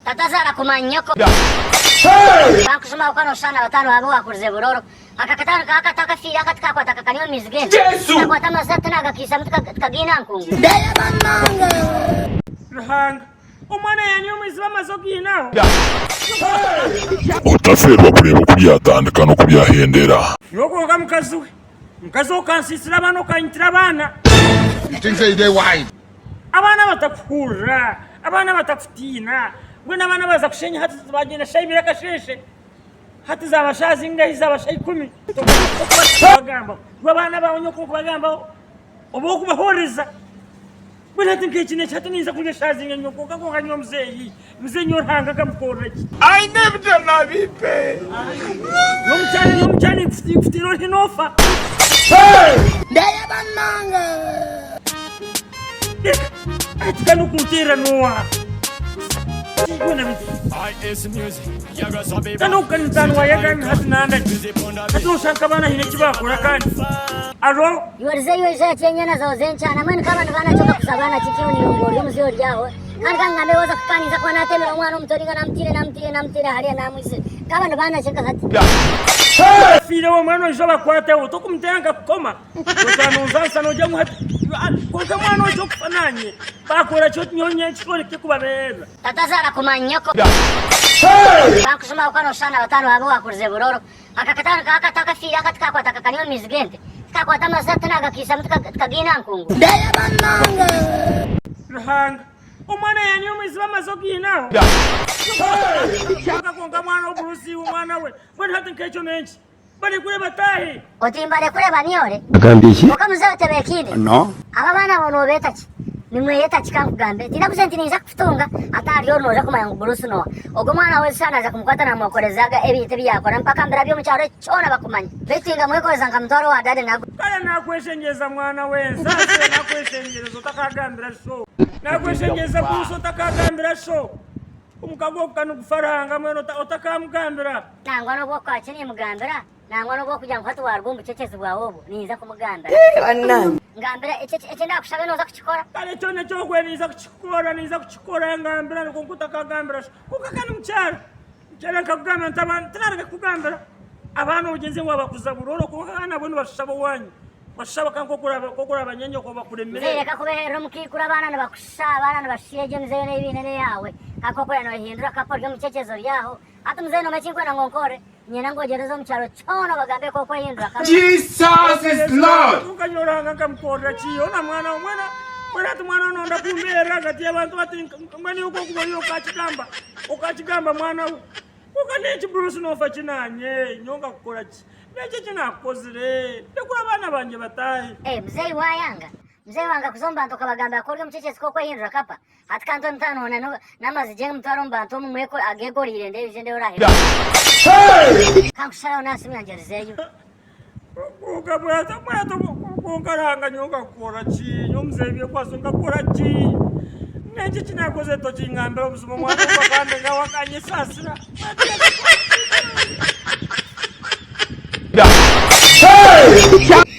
tatazara kumanyako bakusoma ukano shana batano abo wakuze buroro akakatano kakataka fira katika taka kanyo mizge kwa tamazata naga kisa mtukagina nkungu daya bamanga Ruhanga umwana yanyumiza bamazogi naho utaferwa kureba kubyatandika no kubyahendera yoko ngamkazuwe mkazo kansisira bano kanyitira bana You think they wide? abana batakura abana batafutina ngwena abana baza kushenya hati bagenda shayibira kasheshe hati zabashazi ngahi zabashayi 10 bagamba babana baonyo ko bagamba obo kubahoriza bwana tinkechine chatuniza kuje shazi nyoko kako kanyo mzeyi mzenyo Ruhanga kamkoraki I never done that bipe. Nomchani kufutiro hinofa daya bamanga atikano kuntera noa kano kanitano wayagan hatnanda hatu shankabana hine kibakura kandi aro yorze chenyana zo zenchana mwen kama ndana choka kusabana chikiuni ngori muzyo ryaho kandi kangambe woza kukaniza kwa natemera umwana umutoriga namtire hariya namwise kama ndana cheka hati file wa mwana joba kwate utokumtenga kukoma utanonza no jamu hati kwa mwana ojo kufananye bakora cyo nyonye chikore kikubabera tatazara kumanyako bakusoma ukano shana batano abo wakuze buroro akakatano kakataka fira katika taka kanyo mizge kwa tamazata naga kisa mtukagina nkungu daya bamanga Ruhanga umwana yanyumiza bamazogi naho konga mwana oburusi umwana we bwana hati nkecho menshi bali kule batahi otimbale kule baniore Agambiki? ukamuza tebekide No. aba bana bono betachi nimwe yetachi kankugambe tinakuzentiniza kufutunga atari ono za kumangu burusi no ogo mwana we sana za kumkwata na mwakorezaga ebite byakora mpaka mbera byo mucyaro cyona bakumanya betinga mwekoreza nkamutoro wa dade nago kale nakweshengeza mwana we sase nakweshengeza utakagambira sho nakweshengeza kuso utakagambira sho umukago kanu kufaranga mweno utakamugambira nangwa no bwo kwakini mugambira nangwa no bwo kujya ngwatu warugumbu ceceze bwawobo niza kumugambira Banani. ngambira ece ndakushabe noza kuchikora kale cyone cyo kweniza kuchikora ngambira nuko kutakagambira sho kukakana mucyaro cyane kagambira ntabana taranga kugambira abantu ugenze ngo bakuza buroro kukakana bone bashabo wanyu bashaba kanko kuraba abanyenyo ko bakuremere zereka kubera mukikura abana bakushaba bashiyege mzee n'ibinene yawe kakokora no hindura kaporyo mucecezo ryaho ati mzee no machinko na ngonkore nyina ngogerezo mucyaro cyono bagambe koko hindura Jesus is Lord. ukanyoranga kamkorra chiyo na mwana tu mwana no ndakumbera gati abantu bati ngani uko kubayo ukachigamba mwana ukanechi Bruce no fachinanye nyonga kukora chi neche chinakozire ndekura bana banje batahi mzee wanga kuzomba ntoka bagamba akoryo mucecezo koko hindura kapa ati kanto mtano na mazije mtaro mbanto mumweko agegorire ndevije orahe kankushara nasi myanjerizeyo ukabwata kunkaranga nyonga kukora chi nyomzebye kwasonga kora chi neche chinakoze to chingambira obuzima mwana bakambe ngawakanye sasira Hey!